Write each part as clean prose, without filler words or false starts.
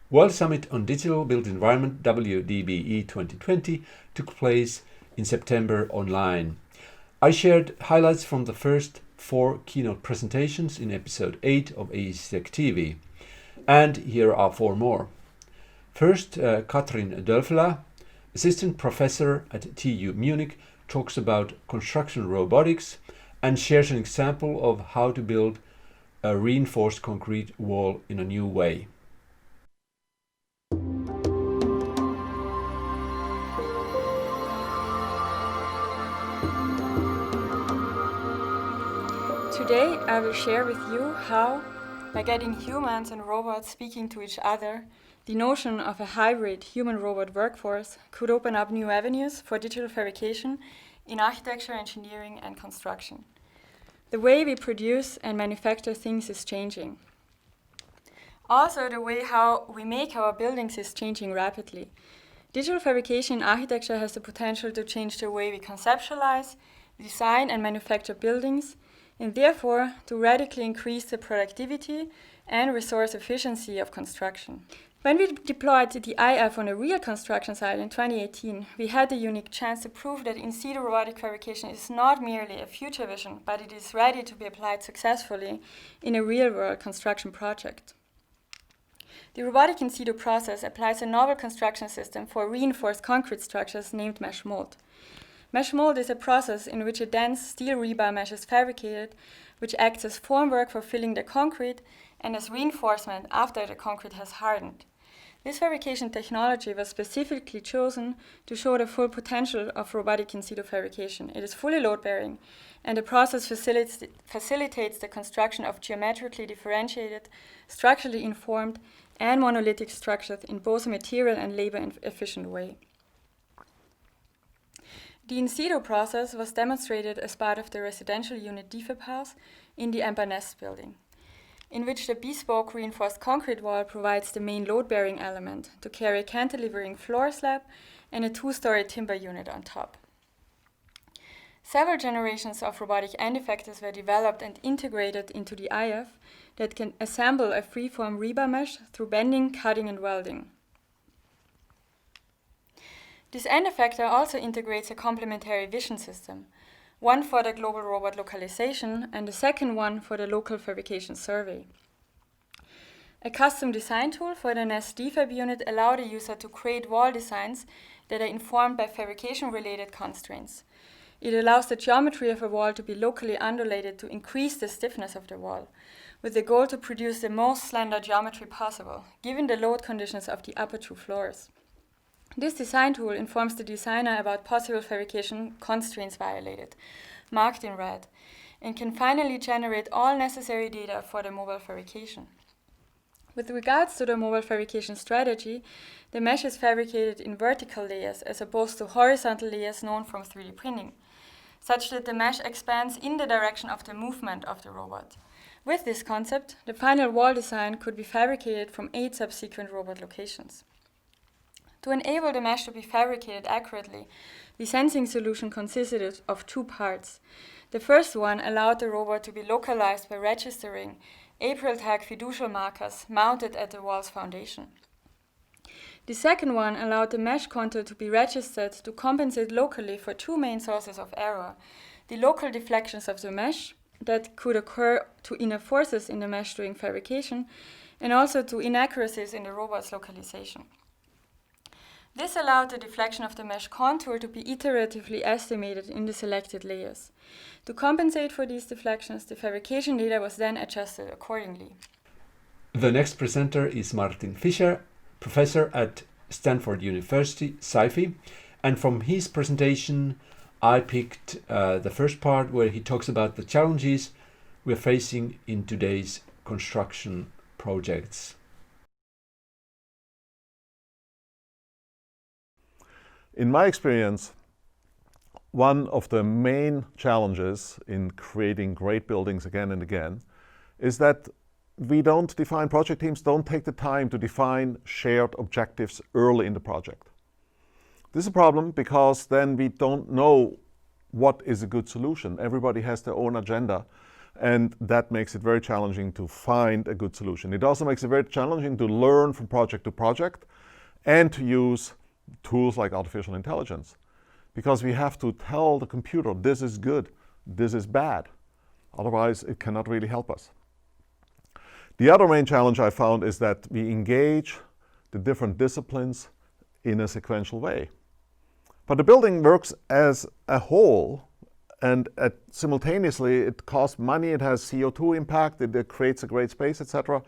World Summit on Digital Built Environment WDBE 2020 took place in September online. I shared highlights from the first 4 keynote presentations in episode 8 of AEC TechTV. And here are 4 more. First, Kathrin Dörfler, assistant professor at TU Munich, talks about construction robotics and shares an example of how to build a reinforced concrete wall in a new way. Today I will share with you how, by getting humans and robots speaking to each other, the notion of a hybrid human-robot workforce could open up new avenues for digital fabrication in architecture, engineering, and construction. The way we produce and manufacture things is changing. Also, the way how we make our buildings is changing rapidly. Digital fabrication in architecture has the potential to change the way we conceptualize, design, and manufacture buildings, and therefore to radically increase the productivity and resource efficiency of construction. When we deployed the IF on a real construction site in 2018, we had the unique chance to prove that in situ robotic fabrication is not merely a future vision, but it is ready to be applied successfully in a real-world construction project. The robotic in situ process applies a novel construction system for reinforced concrete structures named mesh mold. Mesh mold is a process in which a dense steel rebar mesh is fabricated, which acts as formwork for filling the concrete and as reinforcement after the concrete has hardened. This fabrication technology was specifically chosen to show the full potential of robotic in situ fabrication. It is fully load-bearing, and the process facilitates the construction of geometrically differentiated, structurally informed, and monolithic structures in both a material and labor-efficient way. The in situ process was demonstrated as part of the residential unit DFIB house in the Nest building, in which the bespoke reinforced concrete wall provides the main load-bearing element to carry a cantilevering floor slab and a 2-story timber unit on top. Several generations of robotic end effectors were developed and integrated into the IF that can assemble a freeform rebar mesh through bending, cutting, and welding. This end effector also integrates a complementary vision system, one for the global robot localization and the second one for the local fabrication survey. A custom design tool for the Nest DFAB unit allowed the user to create wall designs that are informed by fabrication-related constraints. It allows the geometry of a wall to be locally undulated to increase the stiffness of the wall, with the goal to produce the most slender geometry possible, given the load conditions of the upper 2 floors. This design tool informs the designer about possible fabrication constraints violated, marked in red, and can finally generate all necessary data for the mobile fabrication. With regards to the mobile fabrication strategy, the mesh is fabricated in vertical layers as opposed to horizontal layers known from 3D printing, such that the mesh expands in the direction of the movement of the robot. With this concept, the final wall design could be fabricated from 8 subsequent robot locations. To enable the mesh to be fabricated accurately, the sensing solution consisted of 2 parts. The first one allowed the robot to be localized by registering April-tag fiducial markers mounted at the wall's foundation. The second one allowed the mesh contour to be registered to compensate locally for 2 main sources of error: the local deflections of the mesh that could occur to inner forces in the mesh during fabrication, and also to inaccuracies in the robot's localization. This allowed the deflection of the mesh contour to be iteratively estimated in the selected layers. To compensate for these deflections, the fabrication data was then adjusted accordingly. The next presenter is Martin Fischer, professor at Stanford University, CIFE, and from his presentation I picked the first part where he talks about the challenges we're facing in today's construction projects. In my experience, one of the main challenges in creating great buildings again and again is that project teams don't take the time to define shared objectives early in the project. This is a problem because then we don't know what is a good solution. Everybody has their own agenda and that makes it very challenging to find a good solution. It also makes it very challenging to learn from project to project and to use tools like artificial intelligence, because we have to tell the computer this is good, this is bad. Otherwise, it cannot really help us. The other main challenge I found is that we engage the different disciplines in a sequential way. But the building works as a whole, and simultaneously it costs money, it has CO2 impact, it creates a great space, etc.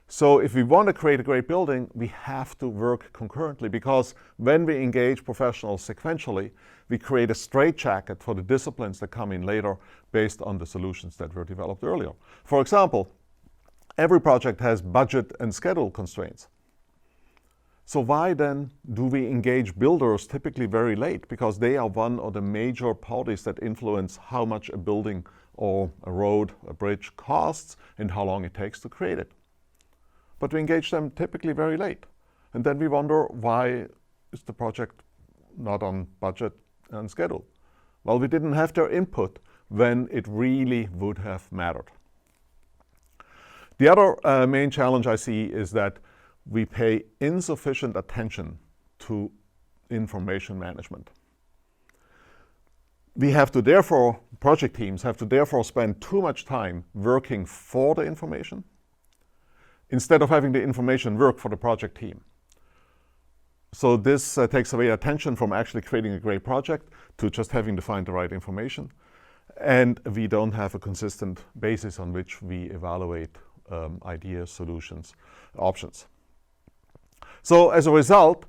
So if we want to create a great building, we have to work concurrently, because when we engage professionals sequentially, we create a straitjacket for the disciplines that come in later based on the solutions that were developed earlier. For example, every project has budget and schedule constraints. So why then do we engage builders typically very late? Because they are one of the major parties that influence how much a building or a road, a bridge costs and how long it takes to create it. But we engage them typically very late. And then we wonder, why is the project not on budget and schedule? Well, we didn't have their input when it really would have mattered. The other main challenge I see is that we pay insufficient attention to information management. We have to therefore, project teams have to therefore spend too much time working for the information instead of having the information work for the project team. So this takes away attention from actually creating a great project to just having to find the right information. And we don't have a consistent basis on which we evaluate ideas, solutions, options. So as a result,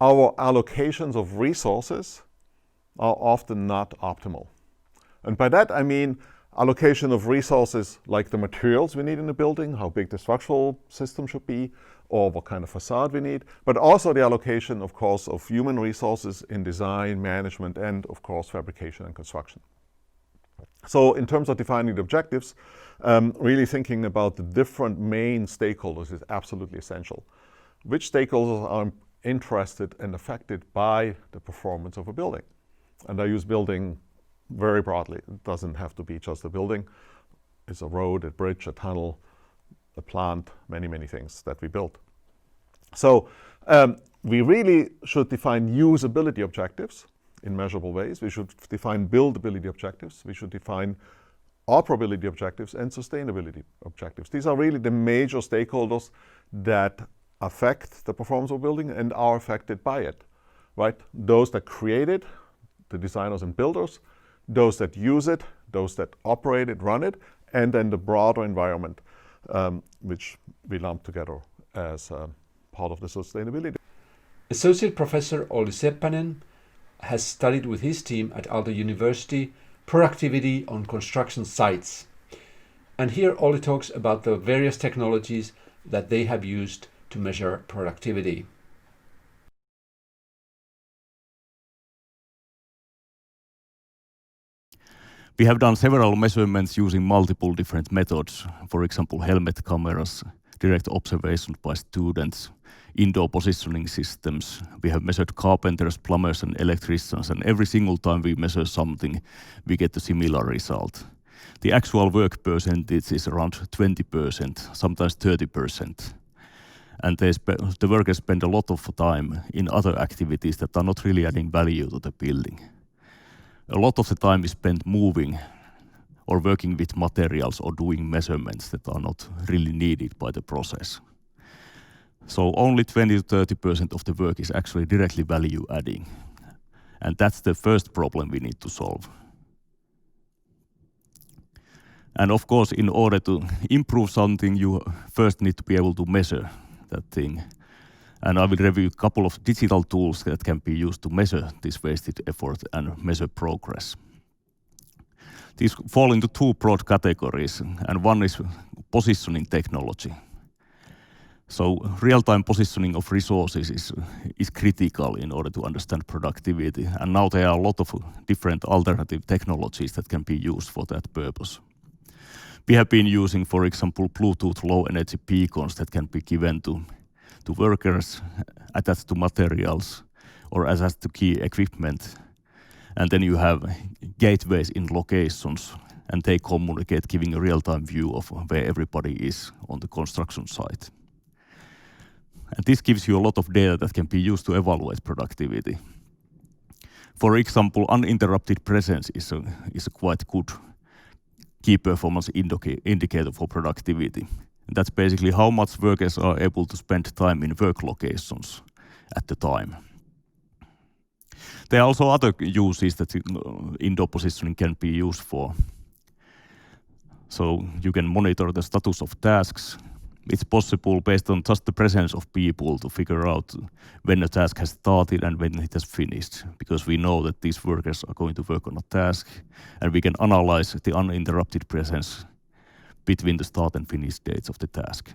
our allocations of resources are often not optimal. And by that I mean allocation of resources like the materials we need in the building, how big the structural system should be, or what kind of facade we need, but also the allocation, of course, of human resources in design, management, and of course fabrication and construction. So in terms of defining the objectives, really thinking about the different main stakeholders is absolutely essential. Which stakeholders are interested and affected by the performance of a building? And I use building very broadly. It doesn't have to be just a building. It's a road, a bridge, a tunnel, a plant, many, many things that we build. So we really should define usability objectives in measurable ways. We should define buildability objectives. We should define operability objectives and sustainability objectives. These are really the major stakeholders that affect the performance of a building and are affected by it, right? Those that create it, the designers and builders, those that use it, those that operate it, run it, and then the broader environment, which we lump together as part of the sustainability. Associate Professor Olli Seppänen has studied with his team at Aalto University productivity on construction sites. And here Olli talks about the various technologies that they have used to measure productivity. We have done several measurements using multiple different methods, for example, helmet cameras, direct observation by students, indoor positioning systems. We have measured carpenters, plumbers, and electricians, and every single time we measure something, we get a similar result. The actual work percentage is around 20%, sometimes 30%. And the workers spend a lot of time in other activities that are not really adding value to the building. A lot of the time is spent moving or working with materials or doing measurements that are not really needed by the process. So only 20 to 30% of the work is actually directly value adding. And that's the first problem we need to solve. And of course, in order to improve something, you first need to be able to measure that thing. And I will review a couple of digital tools that can be used to measure this wasted effort and measure progress. These fall into two broad categories, and one is positioning technology. So real-time positioning of resources is critical in order to understand productivity, and now there are a lot of different alternative technologies that can be used for that purpose. We have been using, for example, Bluetooth low-energy beacons that can be given to workers, attached to materials, or attached to key equipment. And then you have gateways in locations and they communicate, giving a real-time view of where everybody is on the construction site. And this gives you a lot of data that can be used to evaluate productivity. For example, uninterrupted presence is a quite good key performance indicator for productivity. And that's basically how much workers are able to spend time in work locations at the time. There are also other uses that indoor positioning can be used for. So you can monitor the status of tasks. It's possible based on just the presence of people to figure out when a task has started and when it has finished, because we know that these workers are going to work on a task, and we can analyze the uninterrupted presence between the start and finish dates of the task.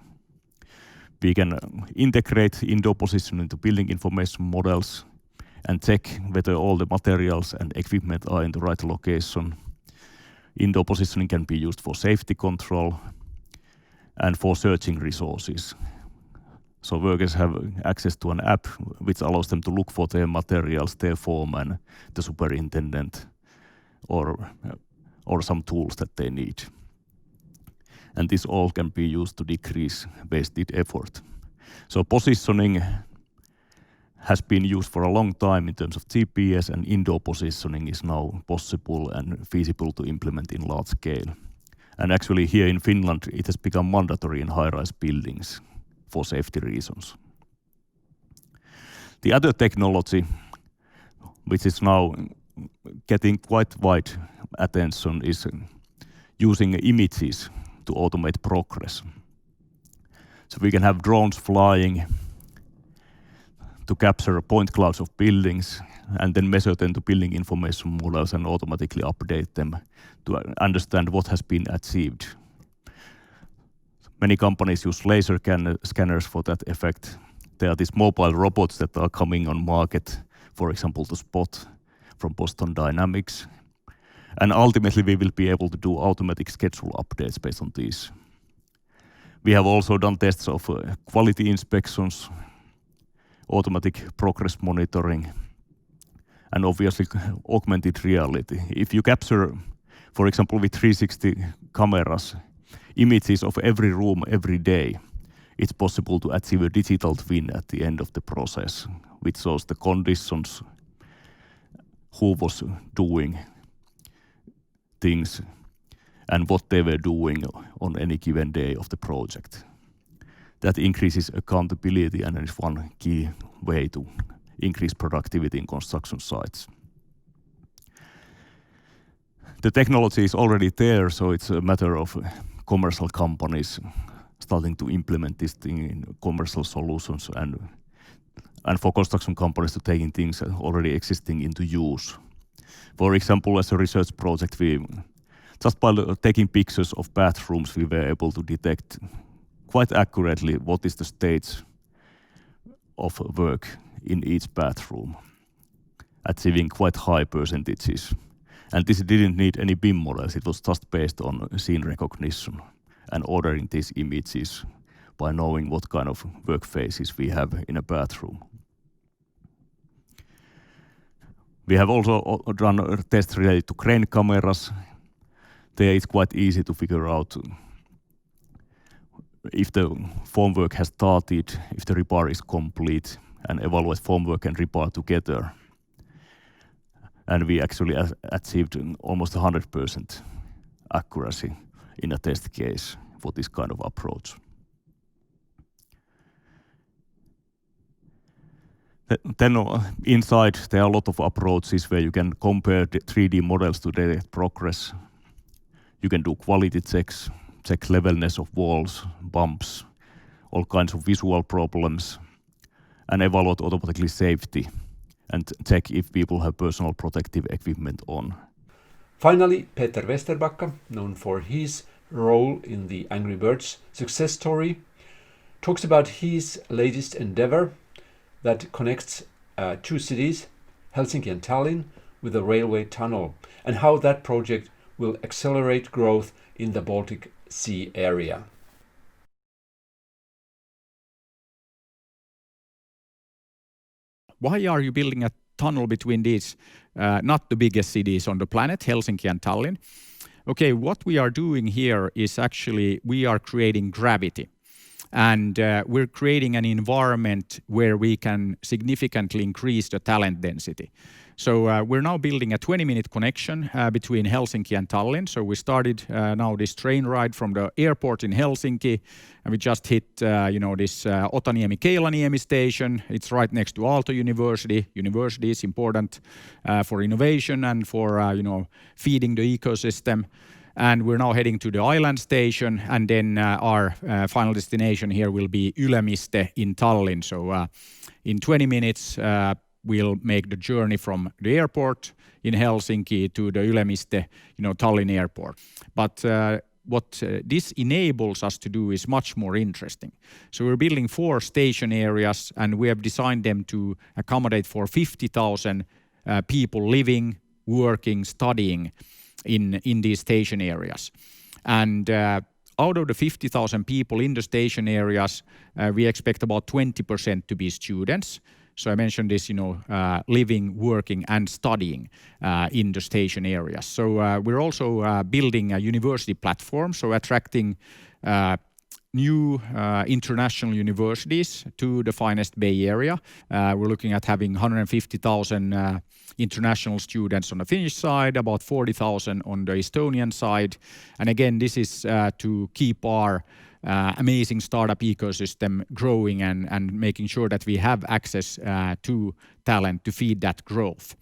We can integrate indoor positioning into building information models and check whether all the materials and equipment are in the right location. Indoor positioning can be used for safety control and for searching resources. So workers have access to an app which allows them to look for their materials, their foreman, the superintendent, or some tools that they need. And this all can be used to decrease wasted effort. So positioning has been used for a long time in terms of GPS, and indoor positioning is now possible and feasible to implement in large scale. And actually here in Finland, it has become mandatory in high-rise buildings for safety reasons. The other technology, which is now getting quite wide attention, is using images to automate progress. So we can have drones flying to capture point clouds of buildings and then measure them to building information models and automatically update them to understand what has been achieved. Many companies use laser scanners for that effect. There are these mobile robots that are coming on market, for example, the Spot from Boston Dynamics. And ultimately, we will be able to do automatic schedule updates based on these. We have also done tests of quality inspections, automatic progress monitoring, and obviously augmented reality. If you capture, for example, with 360 cameras, images of every room every day, it's possible to achieve a digital twin at the end of the process, which shows the conditions, who was doing things, and what they were doing on any given day of the project. That increases accountability and is one key way to increase productivity in construction sites. The technology is already there, so it's a matter of commercial companies starting to implement this thing in commercial solutions and for construction companies to taking things already existing into use. For example, as a research project, just by taking pictures of bathrooms, we were able to detect quite accurately what is the stage of work in each bathroom, achieving quite high percentages. And this didn't need any BIM models, it was just based on scene recognition and ordering these images by knowing what kind of work phases we have in a bathroom. We have also done tests related to crane cameras. There it's quite easy to figure out if the formwork has started, if the rebar is complete, and evaluate formwork and rebar together. And we actually achieved almost 100% accuracy in a test case for this kind of approach. Then inside there are a lot of approaches where you can compare the 3D models to detect progress. You can do quality checks, check levelness of walls, bumps, all kinds of visual problems, and evaluate automatically safety and check if people have personal protective equipment on. Finally, Peter Vesterbacka, known for his role in the Angry Birds success story, talks about his latest endeavor that connects two cities, Helsinki and Tallinn, with a railway tunnel, and how that project will accelerate growth in the Baltic Sea area. Why are you building a tunnel between these not the biggest cities on the planet, Helsinki and Tallinn? okay, what we are doing here is actually we are creating gravity. And we're creating an environment where we can significantly increase the talent density. So we're now building a 20-minute connection between Helsinki and Tallinn. So we started now this train ride from the airport in Helsinki, and we just hit this Otaniemi-Keilaniemi station. It's right next to Aalto University. University is important for innovation and for feeding the ecosystem. And we're now heading to the island station, and then our final destination here will be Ülemiste in Tallinn. So in 20 minutes, we'll make the journey from the airport in Helsinki to the Ülemiste, Tallinn airport. But what this enables us to do is much more interesting. So we're building 4 station areas, and we have designed them to accommodate for 50,000 people living, working, studying in these station areas. And out of the 50,000 people in the station areas, we expect about 20% to be students. So I mentioned this, living, working, and studying in the station areas. So we're also building a university platform, so attracting new international universities to the FinEstBay Area. We're looking at having 150,000 international students on the Finnish side, about 40,000 on the Estonian side. And again, this is to keep our amazing startup ecosystem growing and making sure that we have access to talent to feed that growth.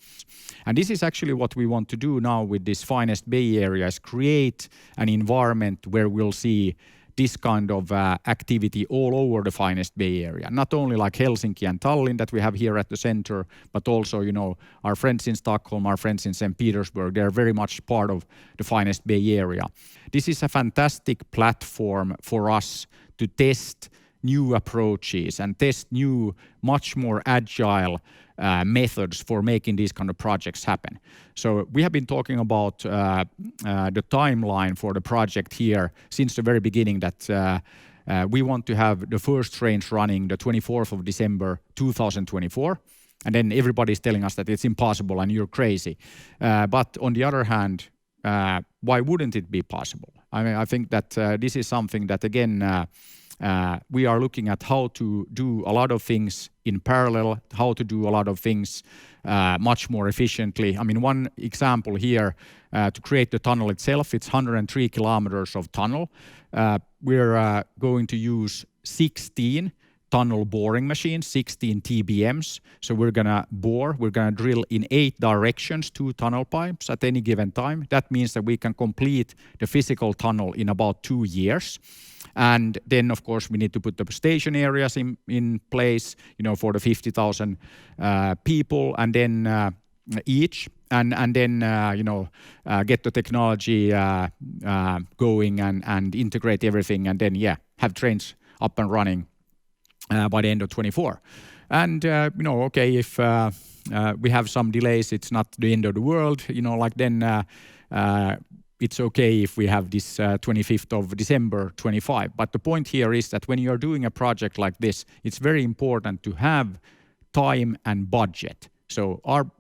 And this is actually what we want to do now with this FinEstBay Area, is create an environment where we'll see this kind of activity all over the FinEstBay Area. Not only like Helsinki and Tallinn that we have here at the center, but also, our friends in Stockholm, our friends in St. Petersburg, they're very much part of the FinEstBay Area. This is a fantastic platform for us to test new approaches and test new, much more agile methods for making these kind of projects happen. So we have been talking about the timeline for the project here since the very beginning, that we want to have the first trains running the 24th of December 2024. And then everybody's telling us that it's impossible and you're crazy. But on the other hand, why wouldn't it be possible? I mean, I think that this is something that, again, we are looking at how to do a lot of things in parallel, how to do a lot of things much more efficiently. I mean, one example here, to create the tunnel itself, it's 103 kilometers of tunnel. We're going to use 16 tunnel boring machines, 16 TBMs. So we're gonna drill in 8 directions, 2 tunnel pipes at any given time. That means that we can complete the physical tunnel in about 2 years. And then, of course, we need to put the station areas in place, for the 50,000 people, and then each, and then get the technology going and integrate everything, and then have trains up and running by the end of 24. And okay, if we have some delays, it's not the end of the world. Then it's okay if we have this 25th of December 25. But the point here is that when you're doing a project like this, it's very important to have time and budget. So our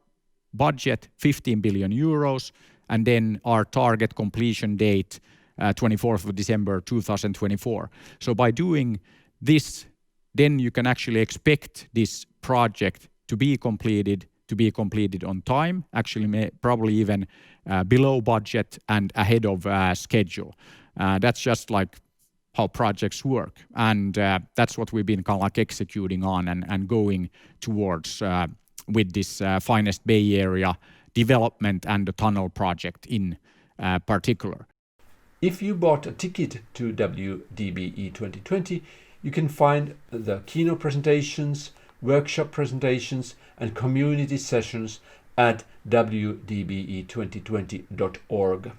budget, 15 billion euros, and then our target completion date, 24th of December 2024. So by doing this, then you can actually expect this project to be completed on time, actually probably even below budget and ahead of schedule. That's just like how projects work. And that's what we've been kind of like executing on and going towards with this FinEstBay Area development and the tunnel project in particular. If you bought a ticket to WDBE 2020, you can find the keynote presentations, workshop presentations, and community sessions at wdbe2020.org.